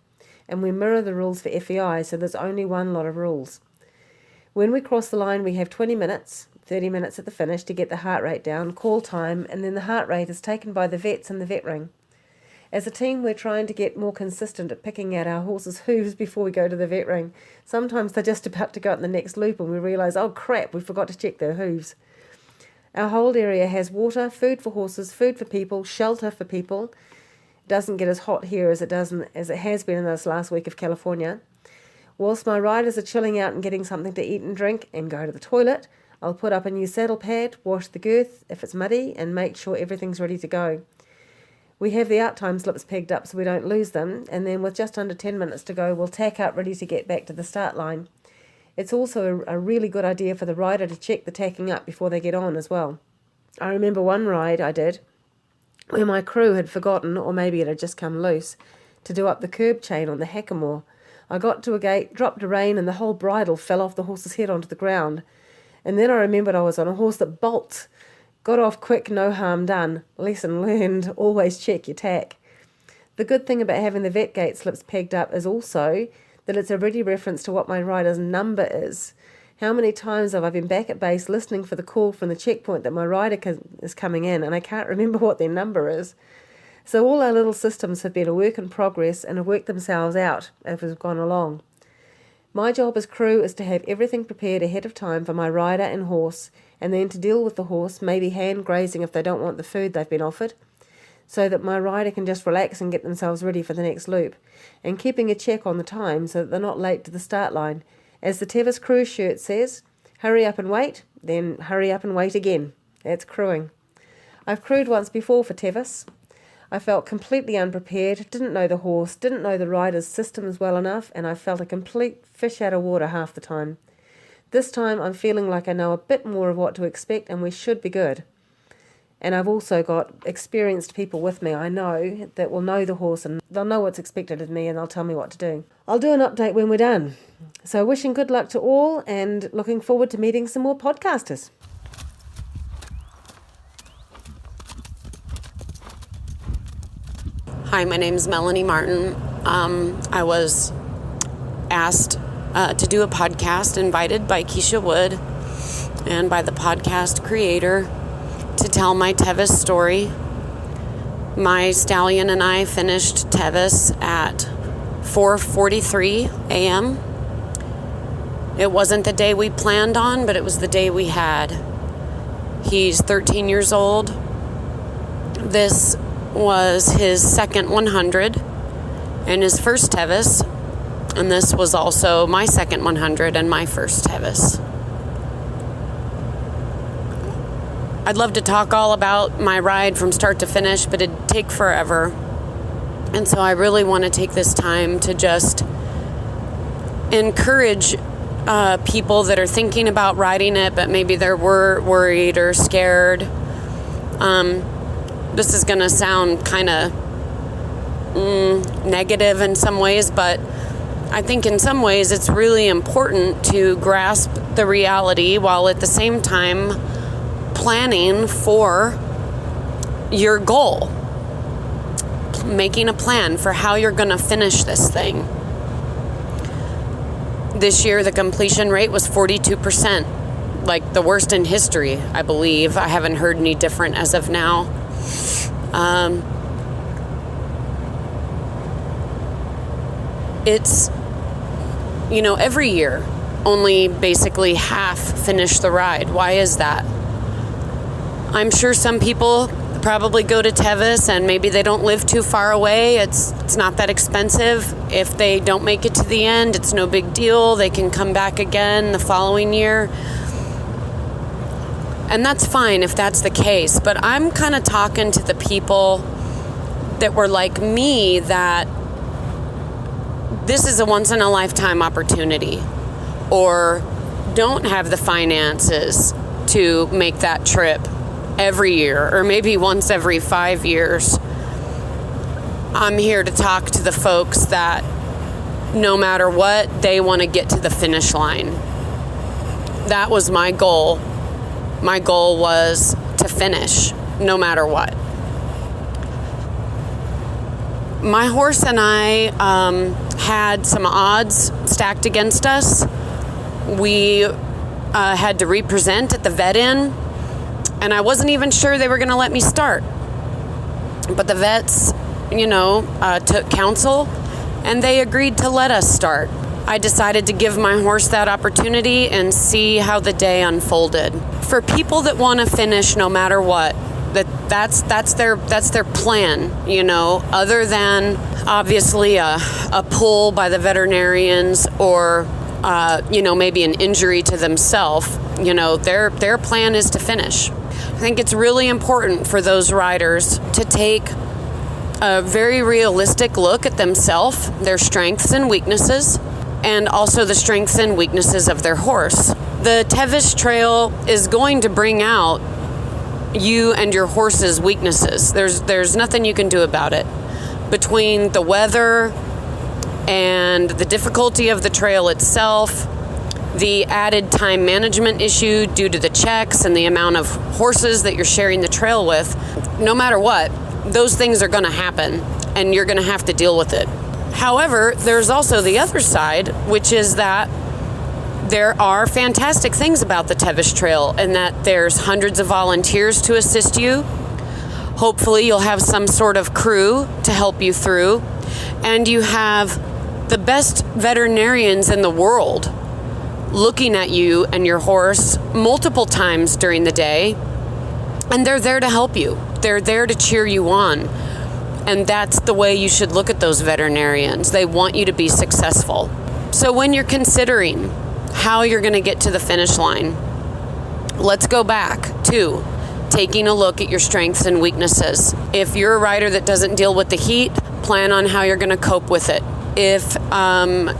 and we mirror the rules for FEI, so there's only one lot of rules. When we cross the line, we have 20 minutes, 30 minutes at the finish to get the heart rate down, call time, and then the heart rate is taken by the vets in the vet ring. As a team, we're trying to get more consistent at picking out our horses' hooves before we go to the vet ring. Sometimes they're just about to go out in the next loop and we realise, oh crap, we forgot to check their hooves. Our hold area has water, food for horses, food for people, shelter for people. It doesn't get as hot here as it has been in this last week of California. Whilst my riders are chilling out and getting something to eat and drink and go to the toilet, I'll put up a new saddle pad, wash the girth if it's muddy, and make sure everything's ready to go. We have the out time slips pegged up so we don't lose them, and then with just under 10 minutes to go, we'll tack up ready to get back to the start line. It's also a really good idea for the rider to check the tacking up before they get on as well. I remember one ride I did where my crew had forgotten, or maybe it had just come loose, to do up the curb chain on the hackamore. I got to a gate, dropped a rein, and the whole bridle fell off the horse's head onto the ground. And then I remembered I was on a horse that bolts. Got off quick, no harm done. Lesson learned, always check your tack. The good thing about having the vet gate slips pegged up is also that it's a ready reference to what my rider's number is. How many times have I been back at base listening for the call from the checkpoint that my rider is coming in and I can't remember what their number is. So all our little systems have been a work in progress and have worked themselves out as we've gone along. My job as crew is to have everything prepared ahead of time for my rider and horse, and then to deal with the horse, maybe hand grazing if they don't want the food they've been offered, so that my rider can just relax and get themselves ready for the next loop, and keeping a check on the time so that they're not late to the start line. As the Tevis crew shirt says, hurry up and wait, then hurry up and wait again. That's crewing. I've crewed once before for Tevis. I felt completely unprepared, didn't know the horse, didn't know the rider's systems well enough, and I felt a complete fish out of water half the time. This time I'm feeling like I know a bit more of what to expect and we should be good. And I've also got experienced people with me I know that will know the horse and they'll know what's expected of me and they'll tell me what to do. I'll do an update when we're done. So wishing good luck to all and looking forward to meeting some more podcasters. Hi, my name is Melanie Martin. I was asked to do a podcast, invited by Keisha Wood and by the podcast creator to tell my Tevis story. My stallion and I finished Tevis at 4:43 a.m. It wasn't the day we planned on, but it was the day we had. He's 13 years old. This was his second 100 and his first Tevis, and this was also my second 100 and my first Tevis. I'd love to talk all about my ride from start to finish, but it'd take forever. And so I really want to take this time to just encourage people that are thinking about riding it, but maybe they're worried or scared. This is going to sound kind of negative in some ways, but I think in some ways it's really important to grasp the reality while at the same time planning for your goal, making a plan for how you're going to finish this thing. This year the completion rate was 42%. like the worst in history, I believe. I haven't heard any different as of now. It's, every year, only basically half finish the ride. Why is that? I'm sure some people probably go to Tevis and maybe they don't live too far away. It's not that expensive. If they don't make it to the end, it's no big deal. They can come back again the following year. And that's fine if that's the case. But I'm kind of talking to the people that were like me, that this is a once-in-a-lifetime opportunity, or don't have the finances to make that trip every year, or maybe once every 5 years. I'm here to talk to the folks that no matter what, they want to get to the finish line. That was my goal. My goal was to finish no matter what. My horse and I had some odds stacked against us. We had to represent at the vet inn, and I wasn't even sure they were going to let me start. But the vets, took counsel, and they agreed to let us start. I decided to give my horse that opportunity and see how the day unfolded. For people that want to finish no matter what, that's their plan, other than obviously a pull by the veterinarians, or maybe an injury to themselves. Their plan is to finish. I think it's really important for those riders to take a very realistic look at themselves, their strengths and weaknesses, and also the strengths and weaknesses of their horse. The Tevis Trail is going to bring out you and your horse's weaknesses. There's nothing you can do about it. Between the weather and the difficulty of the trail itself, the added time management issue due to the checks and the amount of horses that you're sharing the trail with, no matter what, those things are going to happen, and you're going to have to deal with it. However, there's also the other side, which is that there are fantastic things about the Tevis Trail, and that there's hundreds of volunteers to assist you. Hopefully you'll have some sort of crew to help you through, and you have the best veterinarians in the world looking at you and your horse multiple times during the day, and they're there to help you. They're there to cheer you on. And that's the way you should look at those veterinarians. They want you to be successful. So when you're considering how you're going to get to the finish line, let's go back to taking a look at your strengths and weaknesses. If you're a rider that doesn't deal with the heat, plan on how you're going to cope with it. If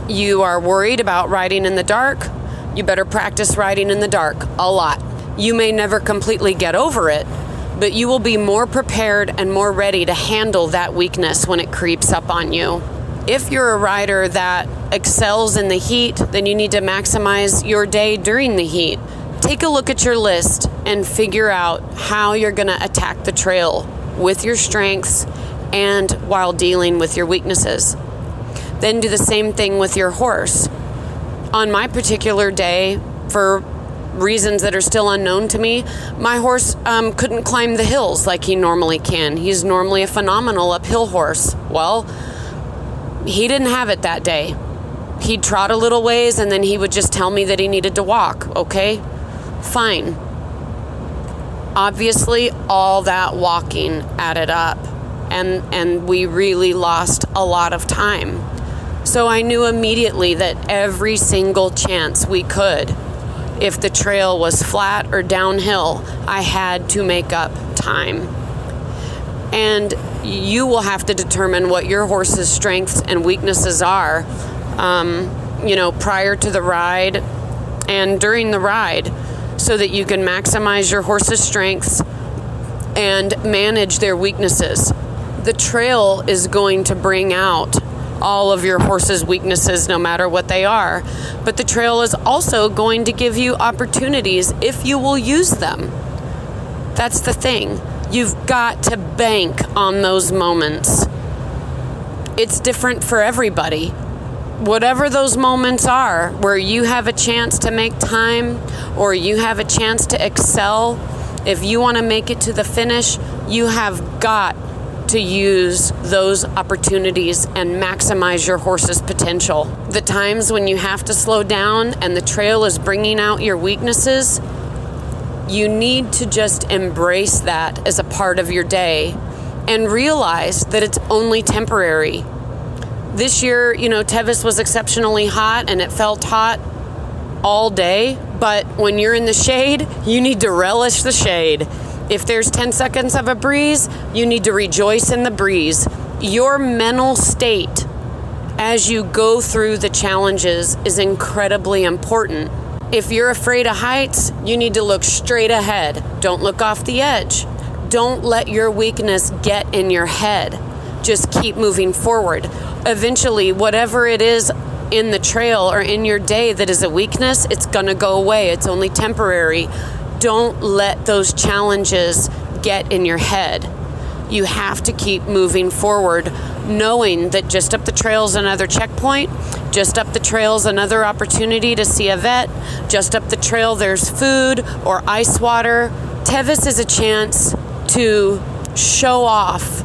you are worried about riding in the dark, you better practice riding in the dark a lot. You may never completely get over it, but you will be more prepared and more ready to handle that weakness when it creeps up on you. If you're a rider that excels in the heat, then you need to maximize your day during the heat. Take a look at your list and figure out how you're going to attack the trail with your strengths and while dealing with your weaknesses. Then do the same thing with your horse. On my particular day, for reasons that are still unknown to me, my horse couldn't climb the hills like he normally can. He's normally a phenomenal uphill horse. Well, he didn't have it that day. He'd trot a little ways and then he would just tell me that he needed to walk. Okay, fine. Obviously, all that walking added up, and we really lost a lot of time. So I knew immediately that every single chance we could, if the trail was flat or downhill, I had to make up time. And you will have to determine what your horse's strengths and weaknesses are, prior to the ride and during the ride, so that you can maximize your horse's strengths and manage their weaknesses. The trail is going to bring out all of your horse's weaknesses, no matter what they are. But the trail is also going to give you opportunities if you will use them. That's the thing. You've got to bank on those moments. It's different for everybody. whatever those moments are where you have a chance to make time or you have a chance to excel, if you want to make it to the finish, you have got to use those opportunities and maximize your horse's potential. The times when you have to slow down and the trail is bringing out your weaknesses, you need to just embrace that as a part of your day and realize that it's only temporary. This year, Tevis was exceptionally hot and it felt hot all day, but when you're in the shade, you need to relish the shade. If there's 10 seconds of a breeze, you need to rejoice in the breeze. Your mental state as you go through the challenges is incredibly important. If you're afraid of heights, you need to look straight ahead. Don't look off the edge. Don't let your weakness get in your head. Just keep moving forward. Eventually, whatever it is in the trail or in your day that is a weakness, it's gonna go away. It's only temporary. Don't let those challenges get in your head. You have to keep moving forward, knowing that just up the trail's another checkpoint, just up the trail's another opportunity to see a vet, just up the trail there's food or ice water. Tevis is a chance to show off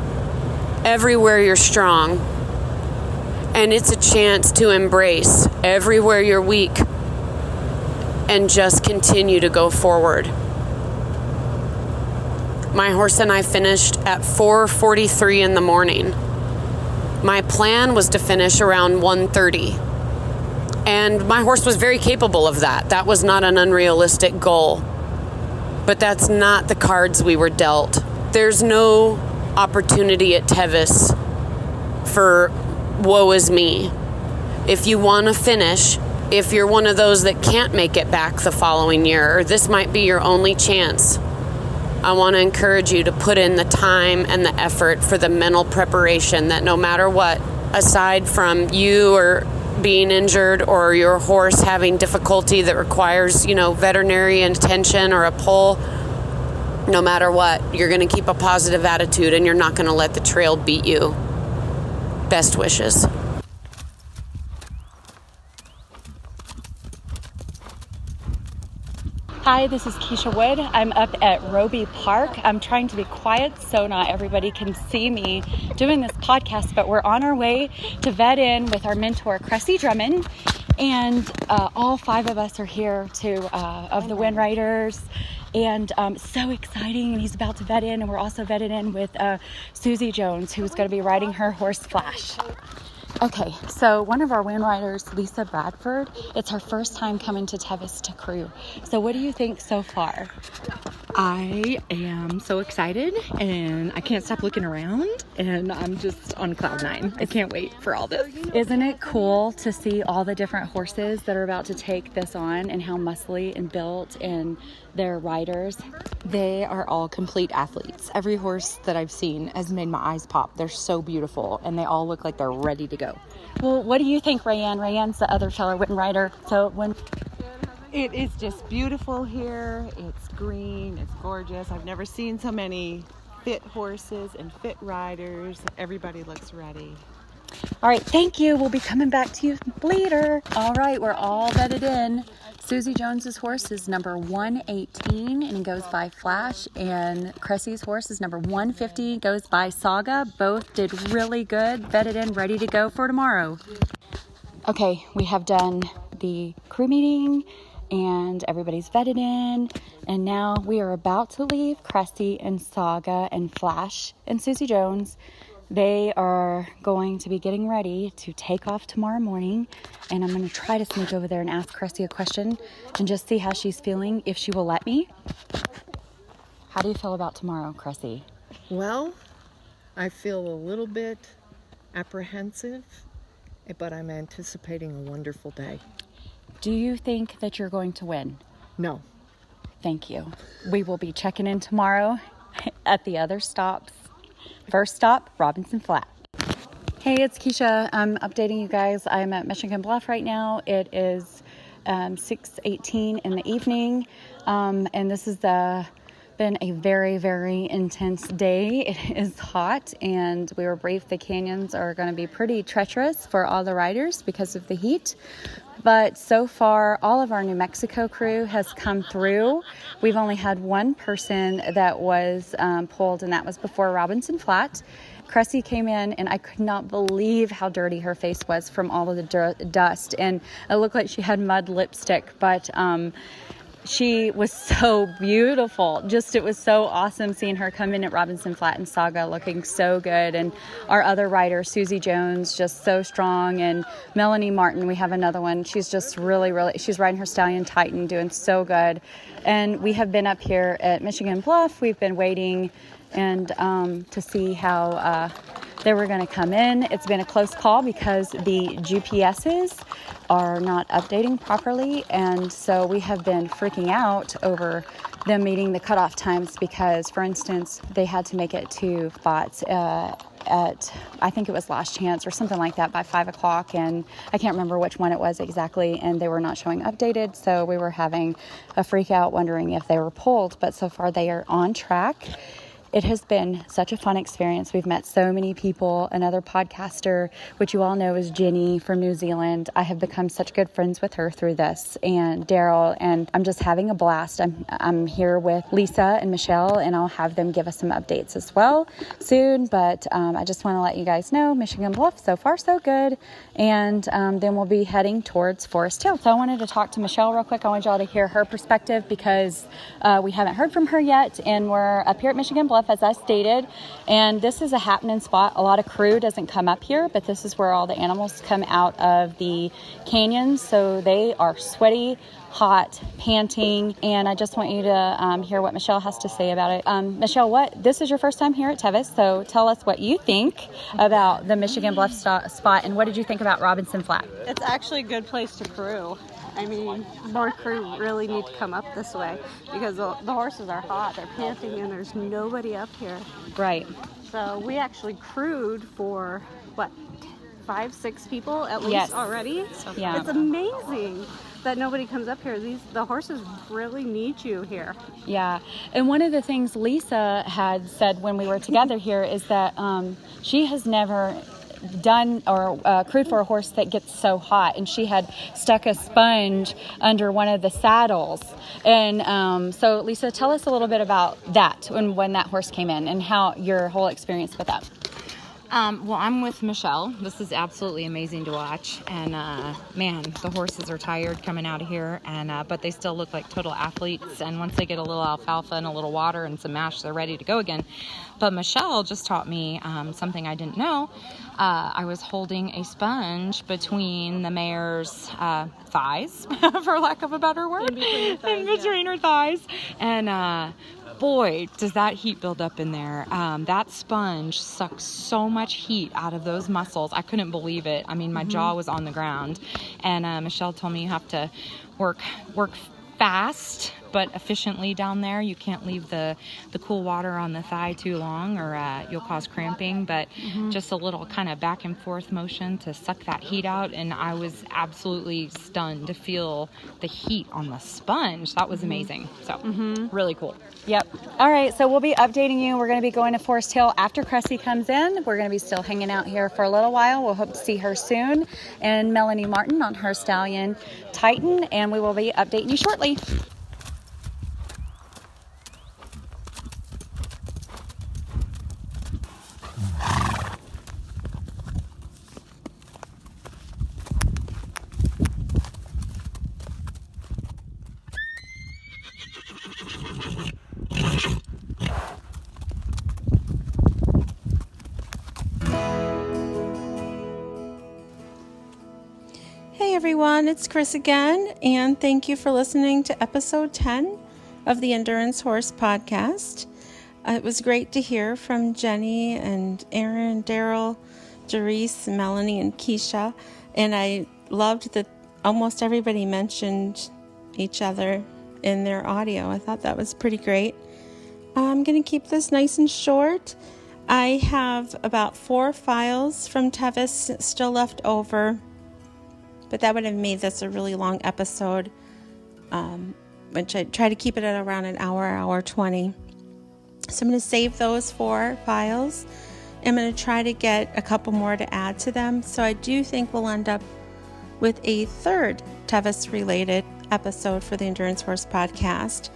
everywhere you're strong, and it's a chance to embrace everywhere you're weak and just continue to go forward. My horse and I finished at 4:43 in the morning. My plan was to finish around 1:30. And my horse was very capable of that. That was not an unrealistic goal. But that's not the cards we were dealt. There's no opportunity at Tevis for woe is me. If you want to finish, if you're one of those that can't make it back the following year, or this might be your only chance, I want to encourage you to put in the time and the effort for the mental preparation that no matter what, aside from you or being injured or your horse having difficulty that requires, veterinary attention or a pull, no matter what, you're going to keep a positive attitude and you're not going to let the trail beat you. Best wishes. Hi, this is Keisha Wood. I'm up at Roby Park. I'm trying to be quiet so not everybody can see me doing this podcast, but we're on our way to vet in with our mentor, Cressy Drummond, and all 5 of us are here of the Wind Riders, and so exciting, and he's about to vet in, and we're also vetted in with Susie Jones, who's going to be riding her horse Flash. Okay, so one of our Wind Riders, Lisa Bradford, it's her first time coming to Tevis to crew. So what do you think so far? I am so excited and I can't stop looking around and I'm just on cloud 9. I can't wait for all this. Isn't it cool to see all the different horses that are about to take this on and how muscly and built and their riders? They are all complete athletes. Every horse that I've seen has made my eyes pop. They're so beautiful and they all look like they're ready to go. Well, what do you think, Rayanne? Rayanne's the other fellow Wind Rider. It is just beautiful here. It's green, it's gorgeous. I've never seen so many fit horses and fit riders. Everybody looks ready. All right, thank you. We'll be coming back to you later. All right, we're all bedded in. Susie Jones's horse is number 118 and it goes by Flash, and Cressy's horse is number 150, goes by Saga. Both did really good, bedded in, ready to go for tomorrow. Okay, we have done the crew meeting and everybody's vetted in, and now we are about to leave Cressy and Saga and Flash and Susie Jones. They are going to be getting ready to take off tomorrow morning, and I'm going to try to sneak over there and ask Cressy a question and just see how she's feeling, if she will let me. How do you feel about tomorrow, Cressy? Well, I feel a little bit apprehensive, but I'm anticipating a wonderful day. Do you think that you're going to win? No. Thank you. We will be checking in tomorrow at the other stops. First stop, Robinson Flat. Hey, it's Keisha. I'm updating you guys. I'm at Michigan Bluff right now. It is 6:18 in the evening, and this is the been a very, very intense day. It is hot, and we were briefed the canyons are going to be pretty treacherous for all the riders because of the heat. But so far, all of our New Mexico crew has come through. We've only had one person that was pulled, and that was before Robinson Flat. Cressy came in, and I could not believe how dirty her face was from all of the dust, and it looked like she had mud lipstick, but she was so beautiful. It was so awesome seeing her come in at Robinson Flat and Saga looking so good. And our other rider, Susie Jones, just so strong. And Melanie Martin, we have another one. She's just really, she's riding her stallion Titan, doing so good. And we have been up here at Michigan Bluff. We've been waiting and to see how they were going to come in. It's been a close call because the GPSs are not updating properly, and so we have been freaking out over them meeting the cutoff times because, for instance, they had to make it to spots at, I think it was Last Chance or something like that, by 5 o'clock, and I can't remember which one it was exactly, and they were not showing updated, so we were having a freak out wondering if they were pulled, but so far they are on track. It has been such a fun experience. We've met so many people. Another podcaster, which you all know is Jenny from New Zealand. I have become such good friends with her through this, and Daryl, and I'm just having a blast. I'm here with Lisa and Michelle, and I'll have them give us some updates as well soon. But I just want to let you guys know, Michigan Bluff, so far so good. And then we'll be heading towards Forest Hill. So I wanted to talk to Michelle real quick. I want y'all to hear her perspective because we haven't heard from her yet, and we're up here at Michigan Bluff, as I stated, and this is a happening spot. A lot of crew doesn't come up here, but this is where all the animals come out of the canyons, so they are sweaty, hot, panting, and I just want you to hear what Michelle has to say about it. Michelle, this is your first time here at Tevis, so tell us what you think about the Michigan Bluff spot, and what did you think about Robinson Flat? It's actually a good place to crew. I mean, more crew really need to come up this way because the horses are hot, they're panting, and there's nobody up here. Right. So we actually crewed for, 5-6 people at least already? So yeah. It's amazing that nobody comes up here. The horses really need you here. Yeah, and one of the things Lisa had said when we were together here is that she has never done or crewed for a horse that gets so hot, and she had stuck a sponge under one of the saddles. And so Lisa, tell us a little bit about that when that horse came in and how your whole experience with that. Well, I'm with Michelle. This is absolutely amazing to watch, and man, the horses are tired coming out of here, and but they still look like total athletes, and once they get a little alfalfa and a little water and some mash, they're ready to go again. But Michelle just taught me something I didn't know. I was holding a sponge between the mare's thighs, for lack of a better word, in between her thighs, and boy, does that heat build up in there. That sponge sucks so much heat out of those muscles. I couldn't believe it. I mean, my jaw was on the ground. And Michelle told me you have to work fast but efficiently down there. You can't leave the cool water on the thigh too long or you'll cause cramping, but just a little kind of back and forth motion to suck that heat out, and I was absolutely stunned to feel the heat on the sponge. That was amazing. So really cool. Yep. All right, so we'll be updating you. We're going to be going to Forest Hill after Cressy comes in. We're going to be still hanging out here for a little while. We'll hope to see her soon, and Melanie Martin on her stallion Titan, and we will be updating you shortly. Hey everyone, it's Chris again, and thank you for listening to episode 10 of the Endurance Horse podcast. It was great to hear from Jenny and Erin, Daryl, Darice, Melanie, and Keisha, and I loved that almost everybody mentioned each other in their audio. I thought that was pretty great. I'm going to keep this nice and short. I have about 4 files from Tevis still left over, but that would have made this a really long episode, which I try to keep it at around an hour 20. So I'm going to save those 4 files. I'm going to try to get a couple more to add to them. So I do think we'll end up with a 3rd Tevis related episode for the Endurance Horse podcast.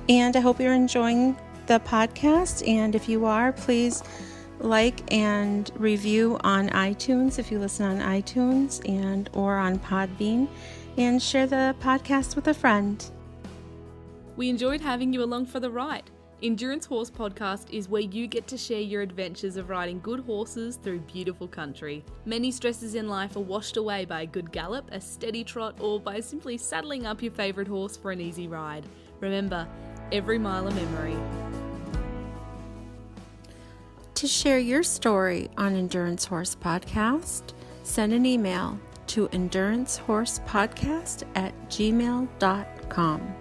And I hope you're enjoying the podcast. And if you are, please like and review on iTunes if you listen on iTunes and or on Podbean, and share the podcast with a friend. We enjoyed having you along for the ride. Endurance Horse Podcast is where you get to share your adventures of riding good horses through beautiful country. Many stresses in life are washed away by a good gallop, a steady trot, or by simply saddling up your favourite horse for an easy ride. Remember, every mile a memory. To share your story on Endurance Horse Podcast, send an email to endurancehorsepodcast@gmail.com.